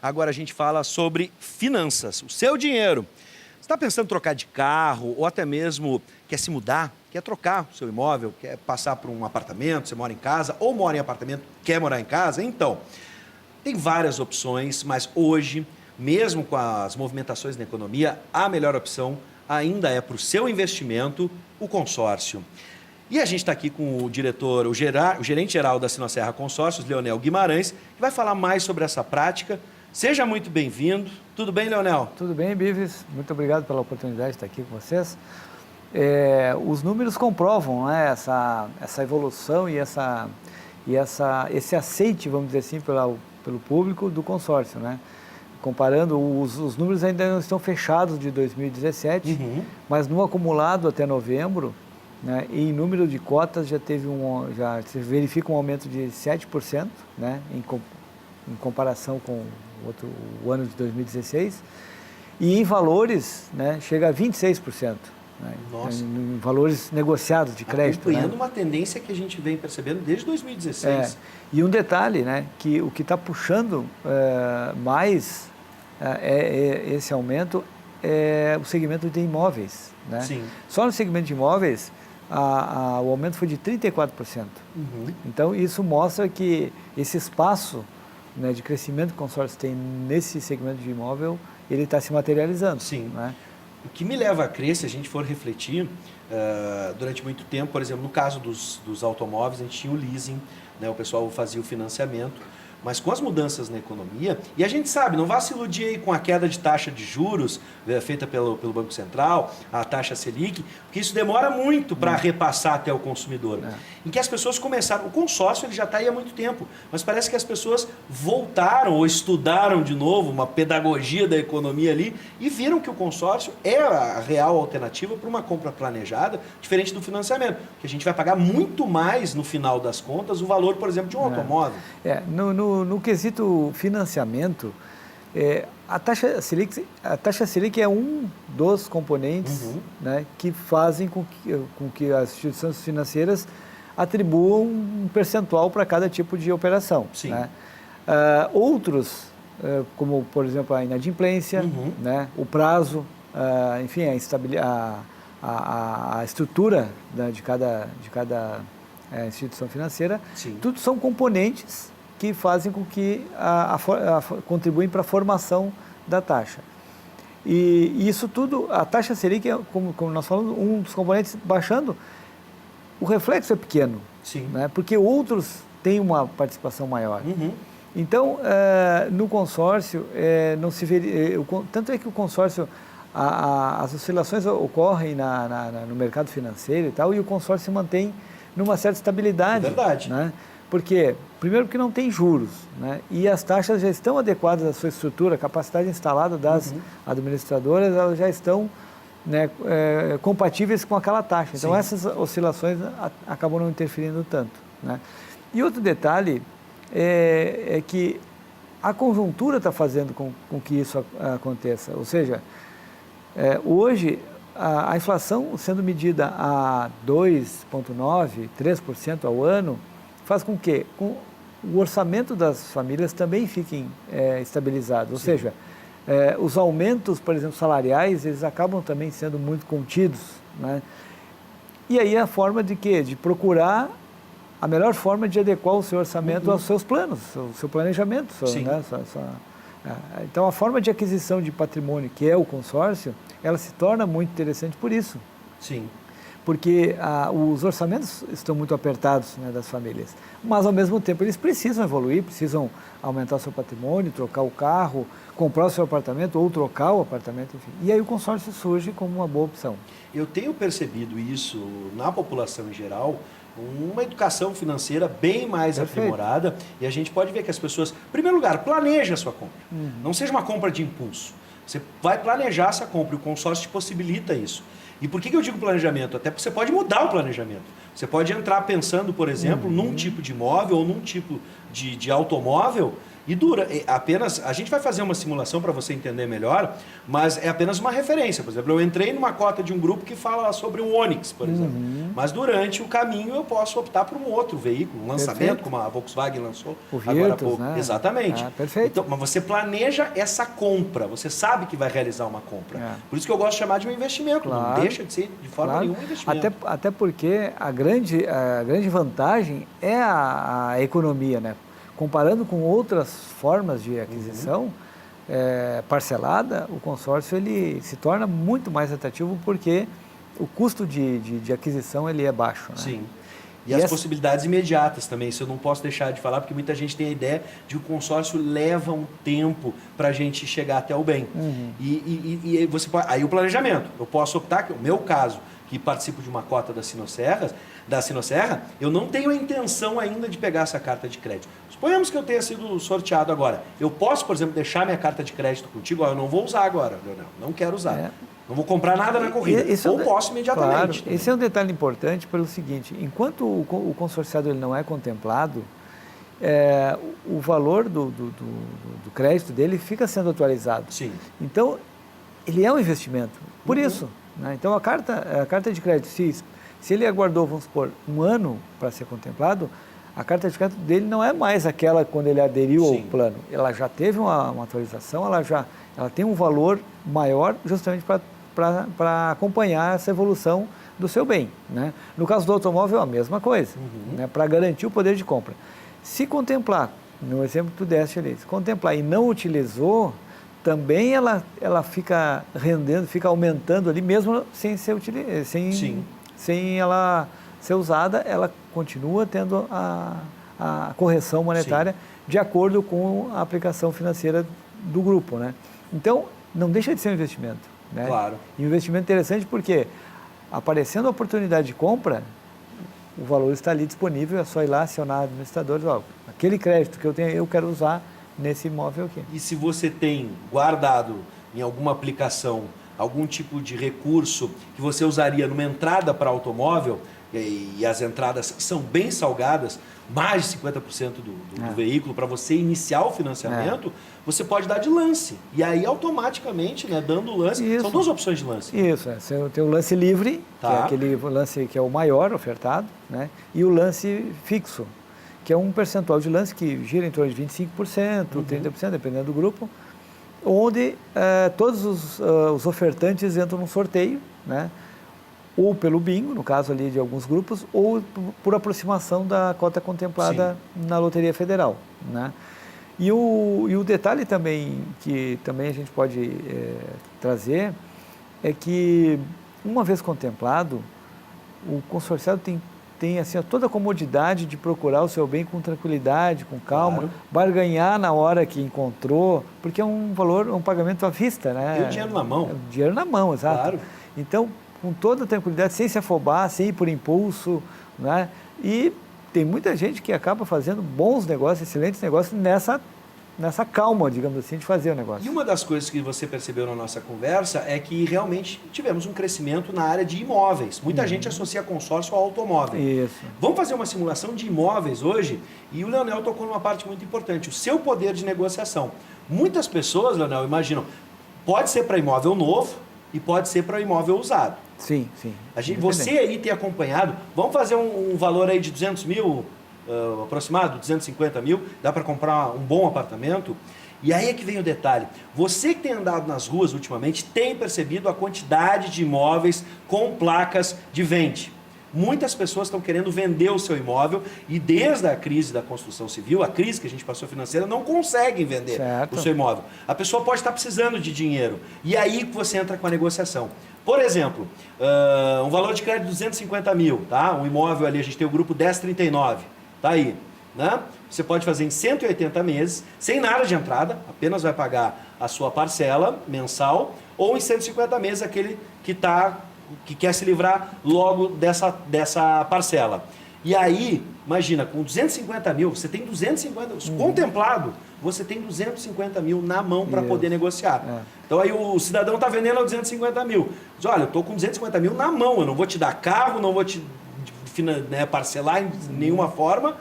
Agora a gente fala sobre finanças, o seu dinheiro. Você está pensando em trocar de carro ou até mesmo quer se mudar, quer trocar o seu imóvel, quer passar para um apartamento, você mora em casa ou mora em apartamento, quer morar em casa? Então, tem várias opções, mas hoje, mesmo com as movimentações na economia, a melhor opção ainda é para o seu investimento, o consórcio. E a gente está aqui com o diretor, o gerente-geral da Sinosserra Consórcios, Leonel Guimarães, que vai falar mais sobre essa prática. Seja muito bem-vindo. Tudo bem, Leonel? Tudo bem, Bives. Muito obrigado pela oportunidade de estar aqui com vocês. Os números comprovam, né, essa evolução e esse aceite, vamos dizer assim, pelo público do consórcio, né? Comparando, os números ainda não estão fechados de 2017, mas no acumulado até novembro, né, em número de cotas já se verifica um aumento de 7%, né, em comparação com o ano de 2016, e em valores, né, chega a 26%. Né, Nossa. em valores negociados de crédito. Acompanhando, né? uma tendência que a gente vem percebendo desde 2016. E um detalhe, né, que o que está puxando mais esse aumento é o segmento de imóveis. Né? Sim. Só no segmento de imóveis, o aumento foi de 34%. Então, isso mostra que esse espaço, né, de crescimento que o consórcio tem nesse segmento de imóvel, ele está se materializando. Sim. Né? O que me leva a crer, se a gente for refletir, durante muito tempo, por exemplo, no caso dos automóveis, a gente tinha o leasing, né, o pessoal fazia o financiamento, mas com as mudanças na economia, e a gente sabe, não vá se iludir aí com a queda de taxa de juros feita pelo Banco Central, a taxa Selic, porque isso demora muito para repassar até o consumidor. Em que as pessoas começaram, o consórcio ele já está aí há muito tempo, mas parece que as pessoas voltaram ou estudaram de novo uma pedagogia da economia ali e viram que o consórcio é a real alternativa para uma compra planejada, diferente do financiamento, que a gente vai pagar muito mais no final das contas o valor, por exemplo, de um automóvel. No quesito financiamento, a taxa Selic é um dos componentes, né, que fazem com que as instituições financeiras atribuam um percentual para cada tipo de operação. Sim. Né? Outros, como por exemplo a inadimplência, né, o prazo, enfim, a estrutura, né, de cada instituição financeira, Sim. tudo são componentes que fazem com que contribuem para a formação da taxa. E isso tudo, a taxa Selic, como nós falamos, um dos componentes baixando, o reflexo é pequeno. Sim. Né, porque outros têm uma participação maior. Então, no consórcio, não se vê, tanto é que o consórcio, as oscilações ocorrem no mercado financeiro e tal, e o consórcio se mantém numa certa estabilidade. É verdade. Né? Porque, primeiro, porque não tem juros, né? E as taxas já estão adequadas à sua estrutura, a capacidade instalada das administradoras, elas já estão, né, compatíveis com aquela taxa. Então, essas oscilações acabam não interferindo tanto. Né? E outro detalhe é que a conjuntura está fazendo com que isso aconteça. Ou seja, hoje, a inflação sendo medida a 2,9%, 3% ao ano, faz com que o orçamento das famílias também fiquem estabilizados. Ou seja, os aumentos, por exemplo, salariais, eles acabam também sendo muito contidos. Né? E aí a forma de quê? De procurar a melhor forma de adequar o seu orçamento aos seus planos, ao seu planejamento. Né? Então, a forma de aquisição de patrimônio, que é o consórcio, ela se torna muito interessante por isso. Sim. Porque os orçamentos estão muito apertados, né, das famílias, mas ao mesmo tempo eles precisam evoluir, precisam aumentar o seu patrimônio, trocar o carro, comprar o seu apartamento ou trocar o apartamento, enfim. E aí o consórcio surge como uma boa opção. Eu tenho percebido isso na população em geral, uma educação financeira bem mais aprimorada, e a gente pode ver que as pessoas, em primeiro lugar, planeja a sua compra. Não seja uma compra de impulso. Você vai planejar essa compra e o consórcio te possibilita isso. E por que eu digo planejamento? Até porque você pode mudar o planejamento. Você pode entrar pensando, por exemplo, num tipo de imóvel ou num tipo de automóvel E dura, apenas, a gente vai fazer uma simulação para você entender melhor, mas é apenas uma referência. Por exemplo, eu entrei numa cota de um grupo que fala sobre o Onix, por exemplo. Mas durante o caminho eu posso optar por um outro veículo, um lançamento, Perfeito. como a Volkswagen lançou O agora há Virtus, pouco. né? Exatamente. Perfeito. Então, mas você planeja essa compra, você sabe que vai realizar uma compra. Por isso que eu gosto de chamar de um investimento, Claro. não deixa de ser de forma nenhuma um investimento. Até porque a grande vantagem é a economia, né? Comparando com outras formas de aquisição parcelada, o consórcio ele se torna muito mais atrativo porque o custo de aquisição ele é baixo, né? Sim. E as possibilidades imediatas também, isso eu não posso deixar de falar, porque muita gente tem a ideia de que o consórcio leva um tempo para a gente chegar até o bem. E você pode, aí o planejamento, eu posso optar, que o meu caso, que participo de uma cota da Sinosserra, eu não tenho a intenção ainda de pegar essa carta de crédito. Suponhamos que eu tenha sido sorteado agora. Eu posso, por exemplo, deixar minha carta de crédito contigo? Eu não vou usar agora, Leonel, não quero usar. Não vou comprar nada na corrida. Ou posso imediatamente. Claro, esse é um detalhe importante pelo seguinte, enquanto o consorciado ele não é contemplado, o valor do crédito dele fica sendo atualizado. Sim. Então, ele é um investimento. Por isso, né? Então, a carta de crédito, se ele aguardou, vamos supor, um ano para ser contemplado, a carta de crédito dele não é mais aquela quando ele aderiu ao plano. Ela já teve uma atualização, ela tem um valor maior justamente para acompanhar essa evolução do seu bem, né? No caso do automóvel, a mesma coisa, né? Para garantir o poder de compra. Se contemplar, no exemplo que tu deste ali, se contemplar e não utilizou, também ela fica rendendo, fica aumentando ali, mesmo sem ela ser usada, ela continua tendo a correção monetária de acordo com a aplicação financeira do grupo, né? Então, não deixa de ser um investimento, né? Claro. E um investimento interessante porque, aparecendo a oportunidade de compra, o valor está ali disponível, é só ir lá, acionar administradores, aquele crédito que eu tenho, eu quero usar nesse imóvel aqui. E se você tem guardado em alguma aplicação algum tipo de recurso que você usaria numa entrada para automóvel, e as entradas são bem salgadas, mais de 50% do veículo, para você iniciar o financiamento, você pode dar de lance. E aí, automaticamente, né, dando lance, Isso. São duas opções de lance. Isso, você tem o lance livre, que é aquele lance que é o maior ofertado, né, e o lance fixo, que é um percentual de lance que gira em torno de 25%, 30%, dependendo do grupo, onde todos os ofertantes entram num sorteio, né, ou pelo bingo, no caso ali de alguns grupos, ou por aproximação da cota contemplada na Loteria Federal, né? E o detalhe também, que também a gente pode trazer, é que, uma vez contemplado, o consorciado tem assim, toda a comodidade de procurar o seu bem com tranquilidade, com calma, barganhar na hora que encontrou, porque é um valor, um pagamento à vista, né? Tem o dinheiro na mão. É, dinheiro na mão, exato. Claro. Então, com toda tranquilidade, sem se afobar, sem ir por impulso, né? E tem muita gente que acaba fazendo bons negócios, excelentes negócios nessa calma, digamos assim, de fazer o negócio. E uma das coisas que você percebeu na nossa conversa é que realmente tivemos um crescimento na área de imóveis. Muita gente associa consórcio ao automóvel. Isso. Vamos fazer uma simulação de imóveis hoje, e o Leonel tocou numa parte muito importante, o seu poder de negociação. Muitas pessoas, Leonel, imaginam, pode ser para imóvel novo e pode ser para imóvel usado. Sim, sim. Você aí tem acompanhado, vamos fazer um valor aí de 200 mil, aproximado, 250 mil, dá para comprar um bom apartamento. E aí é que vem o detalhe, você que tem andado nas ruas ultimamente, tem percebido a quantidade de imóveis com placas de vende. Muitas pessoas estão querendo vender o seu imóvel e desde a crise da construção civil, a crise que a gente passou financeira, não conseguem vender o seu imóvel. A pessoa pode estar precisando de dinheiro e aí que você entra com a negociação. Por exemplo, um valor de crédito de 250 mil, tá? Um imóvel ali, a gente tem o grupo 1039, tá aí, né? Você pode fazer em 180 meses, sem nada de entrada, apenas vai pagar a sua parcela mensal, ou em 150 meses aquele que quer se livrar logo dessa parcela. E aí, imagina, com 250 mil, você tem 250, contemplado, você tem 250 mil na mão para poder negociar. Então aí o cidadão está vendendo a 250 mil. Diz, olha, eu estou com 250 mil na mão, eu não vou te dar carro, não vou te parcelar em nenhuma forma.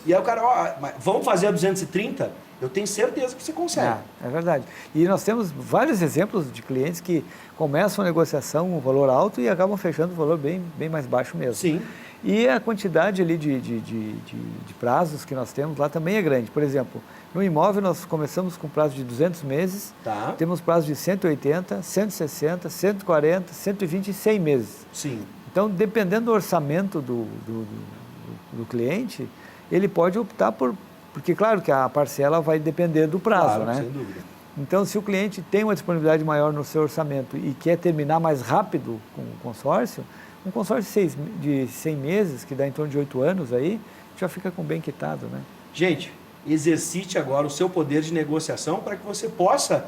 E aí o cara, vamos fazer a 230? eu tenho certeza que você consegue. É verdade. E nós temos vários exemplos de clientes que começam a negociação com um valor alto e acabam fechando um valor bem mais baixo mesmo. Sim. E a quantidade ali de prazos que nós temos lá também é grande. Por exemplo, no imóvel nós começamos com prazo de 200 meses, Tá. temos prazo de 180, 160, 140, 120 e 100 meses. Sim. Então, dependendo do orçamento do cliente, ele pode optar porque claro que a parcela vai depender do prazo, Claro, né? sem dúvida. Então, se o cliente tem uma disponibilidade maior no seu orçamento e quer terminar mais rápido com o consórcio, um consórcio de 100 meses, que dá em torno de 8 anos aí, já fica com bem quitado, né? Gente, exercite agora o seu poder de negociação para que você possa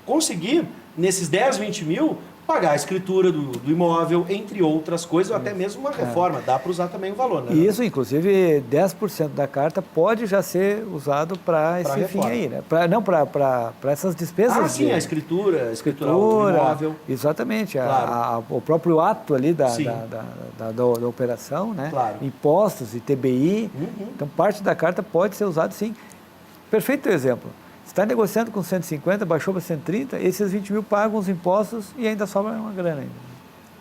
conseguir, nesses 10, 20 mil, pagar a escritura do imóvel, entre outras coisas, ou até mesmo uma reforma. Dá para usar também o valor, né? E isso, inclusive, 10% da carta pode já ser usado para esse fim aí, né? Para essas despesas. Ah, sim, a escritura o imóvel. Exatamente, Claro. o próprio ato ali da operação, né? Claro. Impostos e TBI. Uhum. Então, parte da carta pode ser usado, sim. Perfeito exemplo. Você está negociando com 150, baixou para 130, esses 20 mil pagam os impostos e ainda sobra uma grana ainda.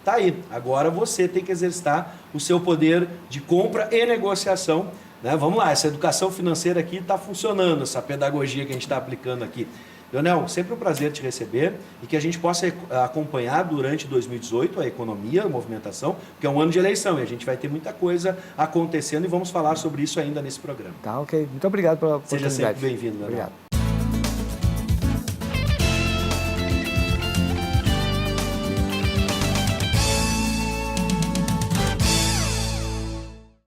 Tá aí. Agora você tem que exercitar o seu poder de compra e negociação, né? Vamos lá, essa educação financeira aqui está funcionando, essa pedagogia que a gente está aplicando aqui. Leonel, sempre um prazer te receber e que a gente possa acompanhar durante 2018 a economia, a movimentação, porque é um ano de eleição e a gente vai ter muita coisa acontecendo e vamos falar sobre isso ainda nesse programa. Tá, ok. Muito obrigado pela oportunidade. Seja sempre bem-vindo, Leonel. Obrigado.